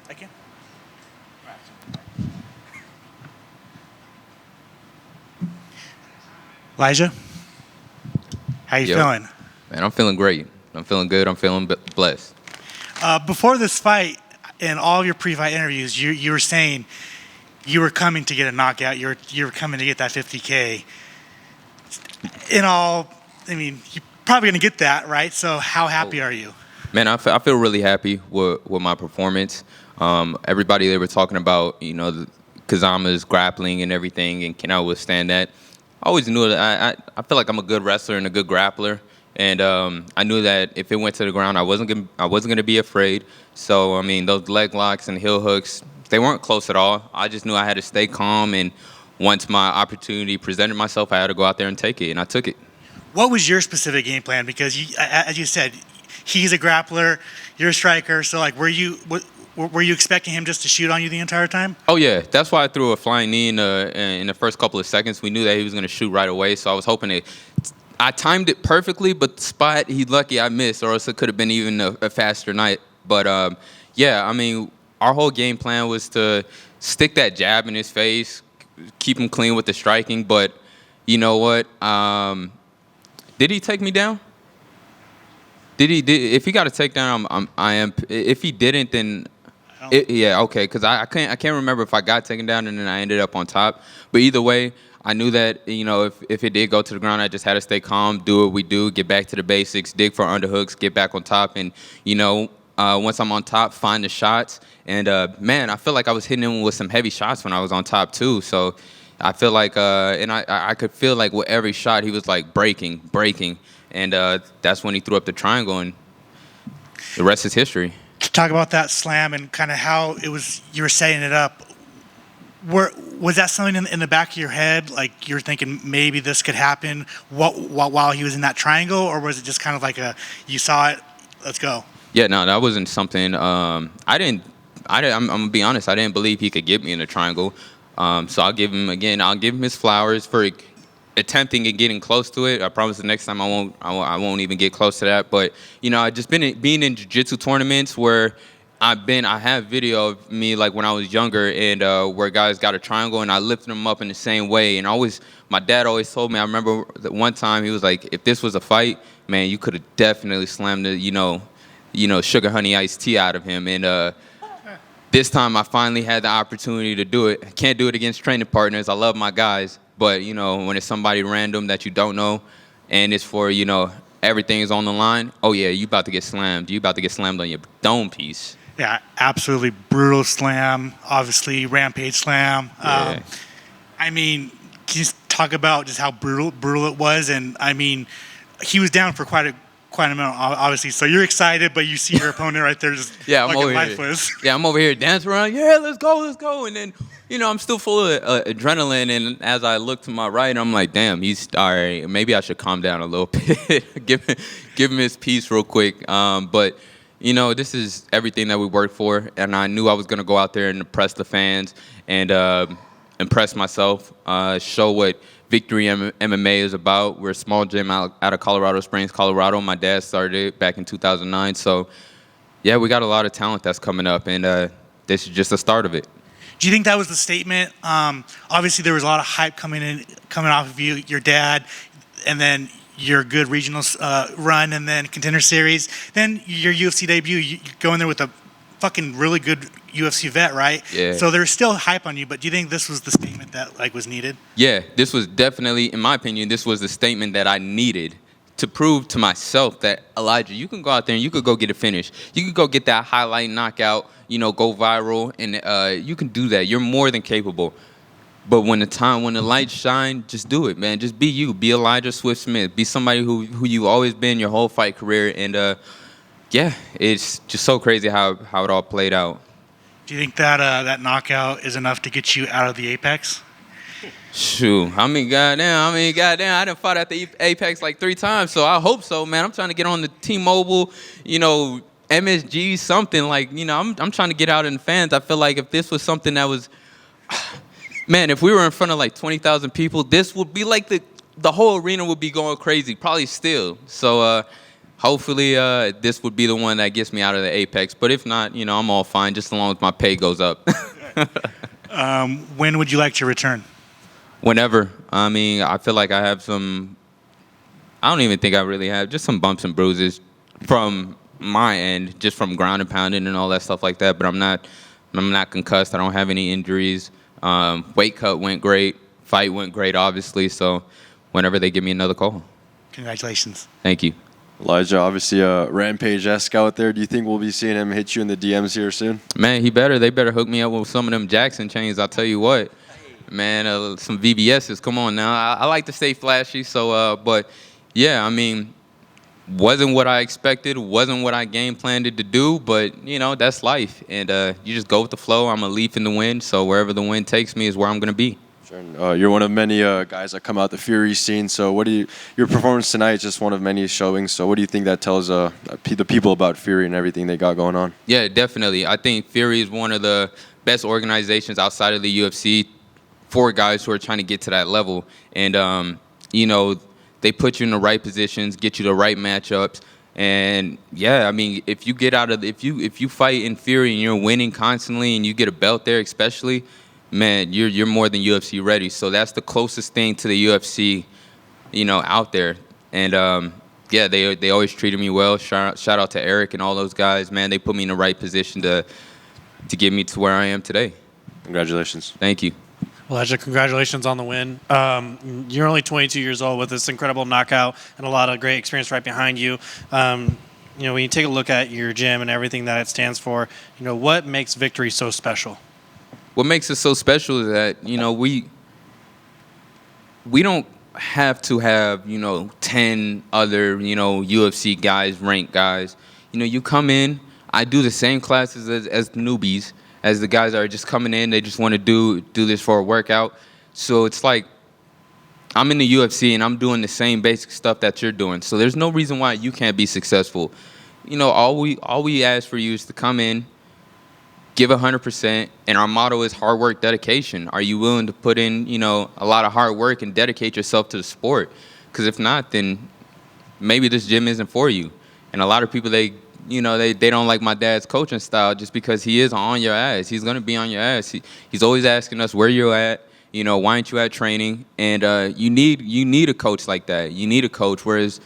I can. Elijah, how you Yo, feeling? man, I'm feeling great. I'm feeling good. I'm feeling blessed. Before this fight, in all your pre-fight interviews, you were saying you were coming to get a knockout. You were coming to get that 50K. In all, I mean, you're probably going to get that, right? So how happy are you? Man, I feel really happy with my performance. Everybody, they were talking about, Kazama's grappling and everything, and can I withstand that? I always knew that I feel like I'm a good wrestler and a good grappler, and I knew that if it went to the ground, I wasn't gonna be afraid. So I mean, those leg locks and heel hooks, they weren't close at all. I just knew I had to stay calm, and once my opportunity presented myself, I had to go out there and take it, and I took it. What was your specific game plan? Because as you said, he's a grappler, you're a striker. So like, were you expecting him just to shoot on you the entire time? Oh yeah, that's why I threw a flying knee in the first couple of seconds. We knew that he was going to shoot right away, so I was hoping it. I timed it perfectly, but the spot he's lucky I missed, or else it could have been even a faster night. But yeah, I mean, our whole game plan was to stick that jab in his face, keep him clean with the striking. But you know what? Did he take me down? If he got a takedown, I am. If he didn't, then. Yeah, okay, because I can't remember if I got taken down and then I ended up on top. But either way, I knew that if it did go to the ground, I just had to stay calm, do what we do, get back to the basics, dig for underhooks, get back on top, and once I'm on top, find the shots. And man, I feel like I was hitting him with some heavy shots when I was on top too. So I feel like, and I could feel like with every shot he was like breaking, and that's when he threw up the triangle, and the rest is history. Talk about that slam and kind of how it was you were setting it up. Was that something in the back of your head, like you were thinking maybe this could happen while he was in that triangle, or was it just kind of like you saw it, let's go? Yeah, no, that wasn't something. I'm gonna be honest. I didn't believe he could get me in a triangle. So I'll give him his flowers for attempting and getting close to it. I promise the next time I won't even get close to that. But I just being in jiu-jitsu tournaments where I have video of me like when I was younger, and where guys got a triangle and I lifted them up in the same way. And my dad always told me. I remember that one time he was like, if this was a fight, man, you could have definitely slammed the sugar honey iced tea out of him. And this time I finally had the opportunity to do it. I can't do it against training partners. I love my guys. But, when it's somebody random that you don't know and it's for, everything is on the line, oh, yeah, you about to get slammed. You about to get slammed on your dome piece. Yeah, absolutely brutal slam, obviously rampage slam. Yeah. I mean, can you just talk about just how brutal it was? And, I mean, he was down for quite a amount, obviously. So you're excited, but you see your opponent right there just I'm over lifeless. Here. Yeah, I'm over here dancing around. Yeah, let's go. And then, I'm still full of adrenaline. And as I look to my right, I'm like, damn, he's all right. Maybe I should calm down a little bit. give him his piece real quick. But, this is everything that we worked for. And I knew I was going to go out there and impress the fans and impress myself, show what Victory MMA is about. We're a small gym out of Colorado Springs, Colorado. My dad started it back in 2009. So, yeah, we got a lot of talent that's coming up, and this is just the start of it. Do you think that was the statement? Obviously, there was a lot of hype coming off of you, your dad, and then your good regional run, and then Contender Series. Then your UFC debut, you go in there with a fucking really good UFC vet, right? Yeah. So there's still hype on you, but do you think this was the statement that was needed? Yeah, this was definitely, in my opinion, this was the statement that I needed to prove to myself that, Elijah, you can go out there and you could go get a finish. You could go get that highlight knockout, go viral, and you can do that. You're more than capable. But when the lights shine, just do it, man. Just be you. Be Elijah Swift-Smith. Be somebody who you always been your whole fight career. And yeah, it's just so crazy how it all played out. Do you think that knockout is enough to get you out of the Apex? Shoot, goddamn, I done fought at the Apex like 3 times, so I hope so, man. I'm trying to get on the T-Mobile, MSG, something like, I'm trying to get out in the fans. I feel like if this was something that was, man, if we were in front of like 20,000 people, this would be like the whole arena would be going crazy, probably still. So, hopefully this would be the one that gets me out of the apex. But if not, I'm all fine just as long as my pay goes up. When would you like to return? Whenever. I mean, I feel like I have some. I don't even think I really have just some bumps and bruises from my end, just from ground and pounding and all that stuff like that. But I'm not concussed. I don't have any injuries. Weight cut went great. Fight went great, obviously. So whenever they give me another call. Congratulations. Thank you. Elijah, obviously a Rampage-esque out there. Do you think we'll be seeing him hit you in the DMs here soon? Man, they better hook me up with some of them Jackson chains. I'll tell you what. Man, some VBSs. Come on now. I like to stay flashy. So, but yeah, I mean, wasn't what I expected. Wasn't what I game planned it to do. But that's life, and you just go with the flow. I'm a leaf in the wind. So wherever the wind takes me is where I'm gonna be. Sure. You're one of many guys that come out the Fury scene. So your performance tonight is just one of many showings. So what do you think that tells the people about Fury and everything they got going on? Yeah, definitely. I think Fury is one of the best organizations outside of the UFC for guys who are trying to get to that level. And, they put you in the right positions, get you the right matchups. And, yeah, I mean, if you fight in Fury and you're winning constantly and you get a belt there especially, man, you're more than UFC ready. So that's the closest thing to the UFC, out there. And yeah, they always treated me well. Shout out to Eric and all those guys, man. They put me in the right position to get me to where I am today. Congratulations. Thank you. Elijah, congratulations on the win. You're only 22 years old with this incredible knockout and a lot of great experience right behind you. When you take a look at your gym and everything that it stands for, what makes victory so special? What makes it so special is that, we don't have to have, 10 other, UFC guys, ranked guys. You come in, I do the same classes as newbies, as the guys that are just coming in. They just want to do this for a workout. So it's like I'm in the UFC and I'm doing the same basic stuff that you're doing. So there's no reason why you can't be successful. All we ask for you is to come in, give 100%, and our motto is hard work, dedication. Are you willing to put in, a lot of hard work and dedicate yourself to the sport? Because if not, then maybe this gym isn't for you. And a lot of people, they don't like my dad's coaching style just because he is on your ass. He's gonna be on your ass. He's always asking us where you're at. Why aren't you at training? And you need a coach like that. You need a coach. Whereas,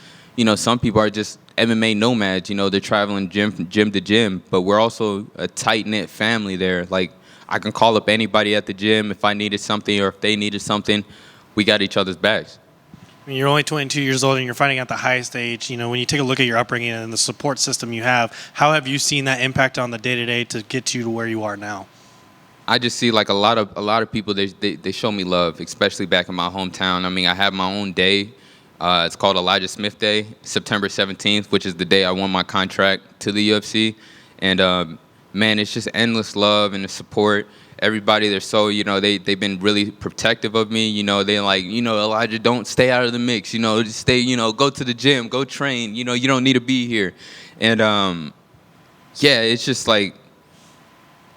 some people are just MMA nomads. They're traveling gym to gym. But we're also a tight knit family there. Like I can call up anybody at the gym if I needed something or if they needed something. We got each other's backs. I mean, you're only 22 years old and you're fighting at the highest age. When you take a look at your upbringing and the support system you have, how have you seen that impact on the day-to-day to get you to where you are now? I just see like a lot of people, they show me love, especially back in my hometown. I mean, I have my own day. It's called Elijah Smith Day, September 17th, which is the day I won my contract to the UFC. And man, it's just endless love and the support. Everybody, they're so, they've been really protective of me. They're like, Elijah, don't stay out of the mix. Just stay, go to the gym, go train. You don't need to be here. And yeah, it's just like,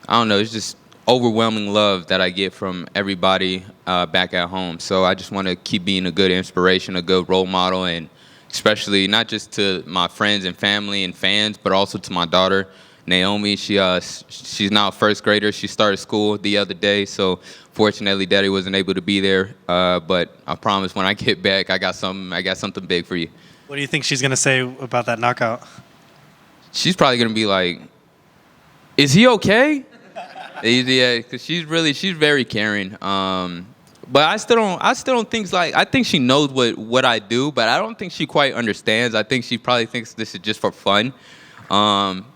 I don't know, it's just overwhelming love that I get from everybody back at home. So I just want to keep being a good inspiration, a good role model, and especially not just to my friends and family and fans, but also to my daughter, Naomi. She's now a first grader. She started school the other day, so fortunately Daddy wasn't able to be there. But I promise when I get back, I got something big for you. What do you think she's gonna say about that knockout? She's probably gonna be like, "Is he okay?" Yeah, because she's very caring. But I still don't think I think she knows what I do, but I don't think she quite understands. I think she probably thinks this is just for fun.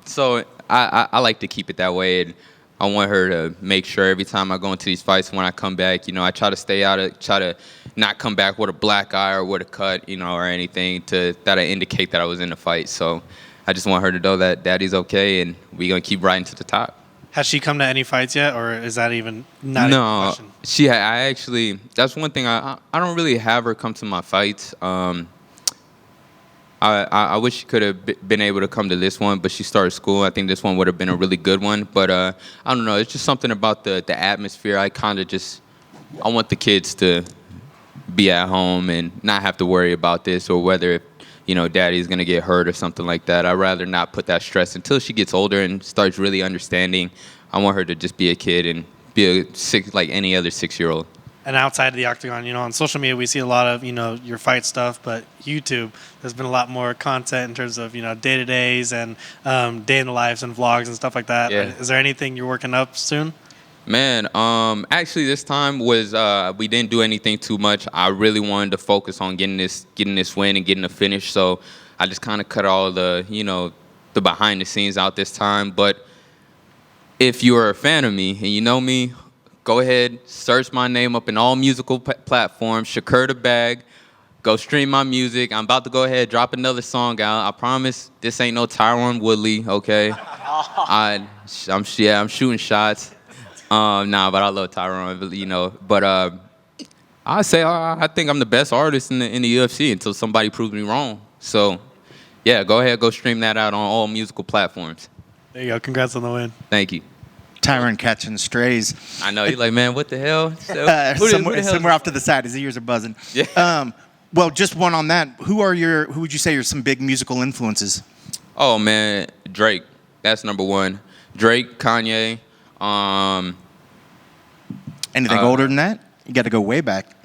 So I like to keep it that way, and I want her to make sure every time I go into these fights, when I come back, I try to not come back with a black eye or with a cut, or anything that I indicate that I was in the fight. So I just want her to know that Daddy's okay, and we're gonna keep riding to the top. Has she come to any fights yet, or is that even not No, even a question? I actually, that's one thing, I don't really have her come to my fights. I wish she could have been able to come to this one, but she started school. I think this one would have been a really good one. But I don't know. It's just something about the atmosphere. I want the kids to be at home and not have to worry about this, or whether daddy's gonna get hurt or something like that. I'd rather not put that stress until she gets older and starts really understanding. I want her to just be a kid and be like any other 6-year-old. And outside of the octagon, on social media, we see a lot of, your fight stuff, but YouTube, there's been a lot more content in terms of, day-to-days and day in the lives and vlogs and stuff like that. Yeah. Is there anything you're working up soon? Man, actually this time was we didn't do anything too much. I really wanted to focus on getting this win and getting a finish. So I just kind of cut all the the behind the scenes out this time. But if you're a fan of me and you know me, go ahead, search my name up in all musical platforms, Shakur the Bag. Go stream my music. I'm about to go ahead, drop another song out. I promise this ain't no Tyron Woodley, okay? I'm shooting shots. But I love Tyron, But I say I think I'm the best artist in the UFC until somebody proves me wrong. So, yeah, go ahead, go stream that out on all musical platforms. There you go. Congrats on the win. Thank you. Tyron catching strays. I know you're like, man, what the hell? Somewhere off to the side, his ears are buzzing. Yeah. Well, just one on that. Who would you say are some big musical influences? Oh man, Drake. That's number one. Drake, Kanye. Anything older than that? You got to go way back.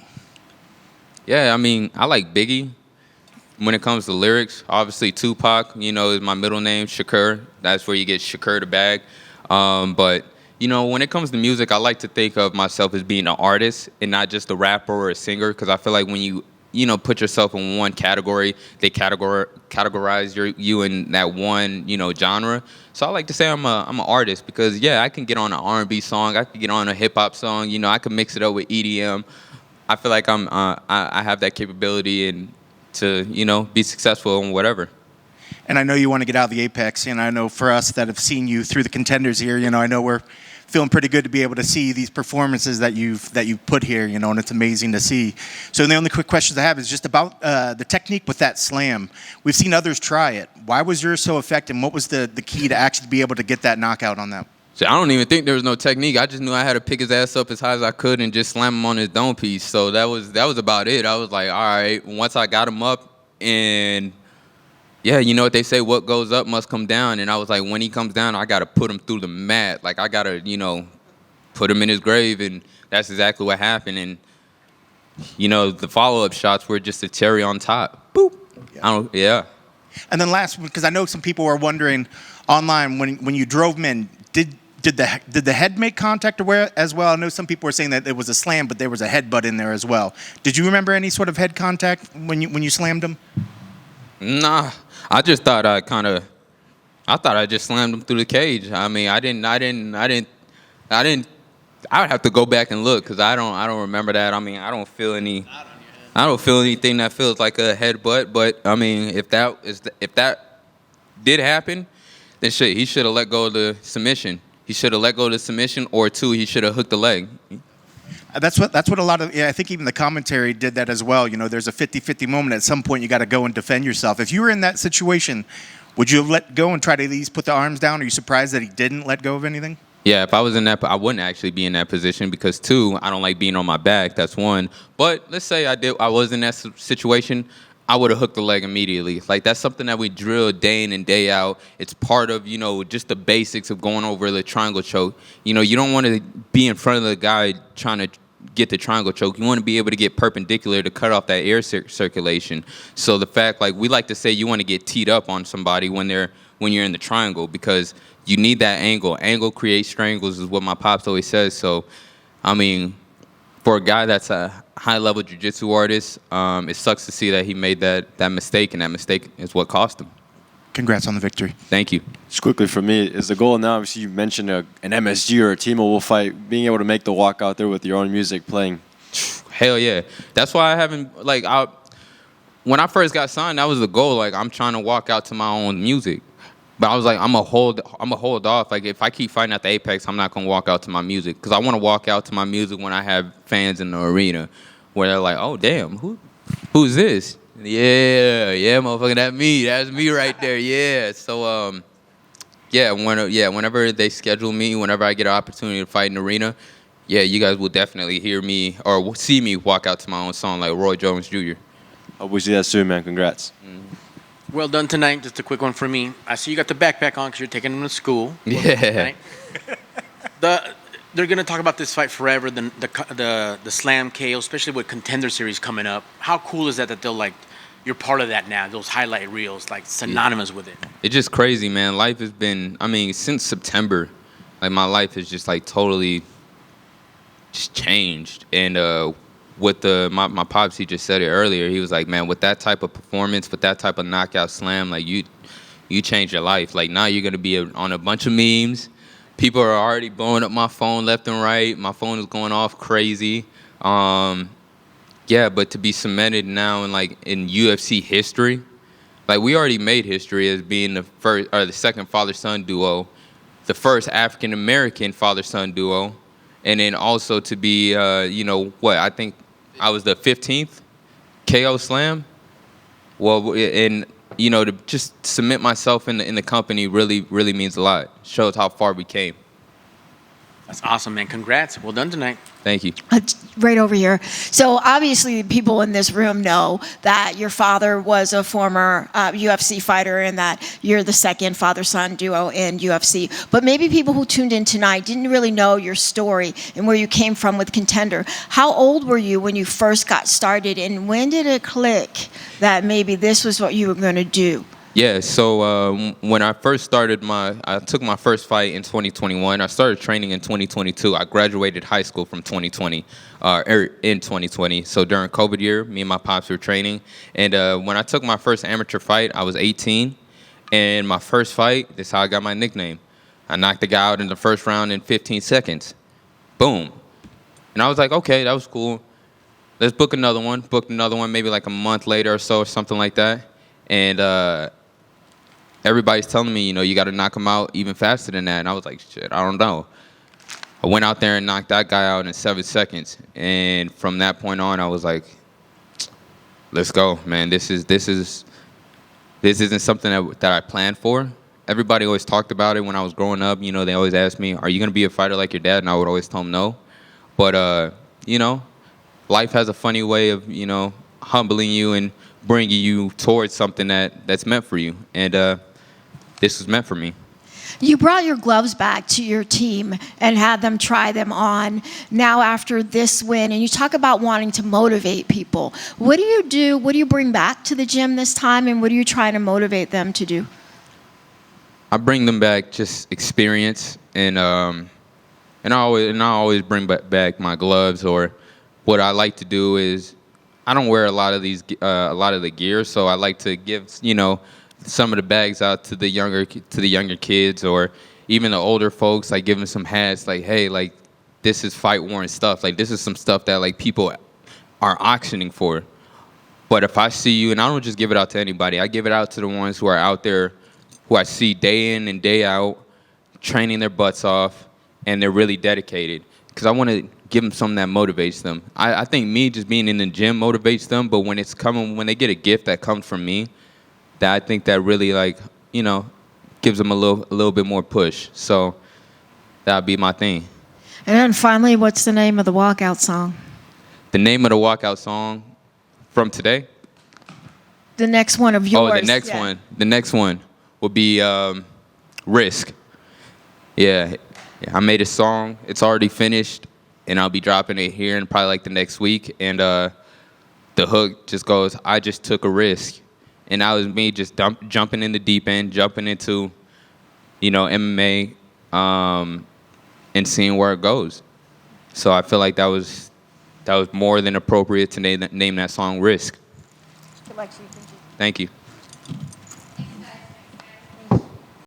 Yeah, I mean, I like Biggie. When it comes to lyrics, obviously Tupac, is my middle name, Shakur. That's where you get Shakur the Bag. But, when it comes to music, I like to think of myself as being an artist and not just a rapper or a singer, because I feel like when you put yourself in one category, they categorize you in that one, genre. So I like to say I'm an artist because, yeah, I can get on an R&B song, I can get on a hip hop song, I can mix it up with EDM. I feel like I have that capability and to, be successful in whatever. And I know you want to get out of the Apex, and I know for us that have seen you through the contenders here, I know we're feeling pretty good to be able to see these performances that you've put here, and it's amazing to see. So the only quick questions I have is just about the technique with that slam. We've seen others try it. Why was yours so effective? And what was the key to actually be able to get that knockout on that? So I don't even think there was no technique. I just knew I had to pick his ass up as high as I could and just slam him on his dome piece. So that was about it. I was like, all right, once I got him up and yeah, you know what they say, what goes up must come down. And I was like, when he comes down, I got to put him through the mat. Like, I got to, put him in his grave. And that's exactly what happened. And, the follow-up shots were just a cherry on top. Boop. Yeah. And then last, because I know some people were wondering online, when you drove him in, did the head make contact as well? I know some people were saying that it was a slam, but there was a headbutt in there as well. Did you remember any sort of head contact when you slammed him? Nah. I just thought I just slammed him through the cage. I mean, I would have to go back and look because I don't remember that. I mean, I don't feel anything that feels like a headbutt. But I mean, if that did happen, then shit, he should have let go of the submission. He should have let go of the submission, or two, he should have hooked the leg. That's what a lot of, I think even the commentary did that as well. There's a 50-50 moment. At some point, you got to go and defend yourself. If you were in that situation, would you have let go and try to at least put the arms down? Are you surprised that he didn't let go of anything? Yeah, if I was in that, I wouldn't actually be in that position because two, I don't like being on my back. That's one. But let's say I was in that situation, I would have hooked the leg immediately. Like, that's something that we drill day in and day out. It's part of, just the basics of going over the triangle choke. You don't want to be in front of the guy trying to get the triangle choke. You want to be able to get perpendicular to cut off that air circulation. So the fact, like, we like to say you want to get teed up on somebody when you're in the triangle because you need that angle. Angle creates strangles is what my pops always says. So, I mean, for a guy that's a high-level jiu-jitsu artist, it sucks to see that he made that mistake, and that mistake is what cost him. Congrats on the victory. Thank you. Just quickly for me, is the goal now, obviously you mentioned an MSG or a T-Mobile fight, being able to make the walk out there with your own music playing? Hell yeah. That's why I haven't, when I first got signed, that was the goal. Like, I'm trying to walk out to my own music. But I was like, I'm a hold off. Like, if I keep fighting at the Apex, I'm not going to walk out to my music. Because I want to walk out to my music when I have fans in the arena where they're like, oh, damn, who's this? Yeah, motherfucker, that's me right there, yeah. So, whenever they schedule me, whenever I get an opportunity to fight in the arena, yeah, you guys will definitely hear me or see me walk out to my own song like Roy Jones Jr. Hope we see that soon, man. Congrats. Mm-hmm. Well done tonight. Just a quick one for me. I see you got the backpack on because you're taking them to school. Yeah. They're gonna talk about this fight forever. The Slam KO, especially with Contender Series coming up. How cool is that they'll like you're part of that now? Those highlight reels, like synonymous with it. It's just crazy, man. Life has been, I mean, since September, like my life has just like totally just changed. And with my pops, he just said it earlier. He was like, man, with that type of performance, with that type of knockout slam, like you changed your life. Like now you're gonna be on a bunch of memes. People are already blowing up my phone left and right. My phone is going off crazy. Yeah, but to be cemented now in UFC history, like we already made history as being the first or the second father-son duo, the first African American father-son duo, and then also to be, I think I was the 15th KO slam. Well, and to just cement myself in the company really means a lot. Shows how far we came. That's awesome, man. Congrats. Well done tonight. Thank you. Right over here. So obviously, people in this room know that your father was a former UFC fighter and that you're the second father-son duo in UFC. But maybe people who tuned in tonight didn't really know your story and where you came from with Contender. How old were you when you first got started, and when did it click that maybe this was what you were going to do? Yeah, so when I first started I took my first fight in 2021. I started training in 2022. I graduated high school from 2020, in 2020. So during COVID year, me and my pops were training. And when I took my first amateur fight, I was 18. And my first fight, that's how I got my nickname. I knocked the guy out in the first round in 15 seconds. Boom. And I was like, okay, that was cool. Let's book another one. Booked another one maybe like a month later or so or something like that. And everybody's telling me, you got to knock him out even faster than that. And I was like, shit, I don't know. I went out there and knocked that guy out in 7 seconds. And from that point on, I was like, let's go, man. This isn't something that I planned for. Everybody always talked about it when I was growing up. They always asked me, are you going to be a fighter like your dad? And I would always tell them no. But, life has a funny way of, humbling you and bringing you towards something that's meant for you. And this was meant for me. You brought your gloves back to your team and had them try them on now after this win, and you talk about wanting to motivate people. What do you do? What do you bring back to the gym this time, and what are you trying to motivate them to do? I bring them back just experience, and I always bring back my gloves. Or what I like to do is I don't wear a lot of the gear, so I like to give some of the bags out to the younger kids, or even the older folks. Like give them some hats, like, hey, like this is fight worn stuff. Like this is some stuff that like people are auctioning for. But if I see you, and I don't just give it out to anybody, I give it out to the ones who are out there, who I see day in and day out, training their butts off, and they're really dedicated. Because I want to give them something that motivates them. I think me just being in the gym motivates them, but when they get a gift that comes from me, that I think that really gives them a little bit more push. So that'd be my thing. And then finally, what's the name of the walkout song? The name of the walkout song from today? The next one of yours. Oh, the next one. The next one will be Risk. Yeah, I made a song. It's already finished, and I'll be dropping it here in probably like the next week. And the hook just goes, I just took a risk. And that was me just jumping in the deep end, jumping into, MMA, and seeing where it goes. So I feel like that was more than appropriate to name that song Risk. Thank you.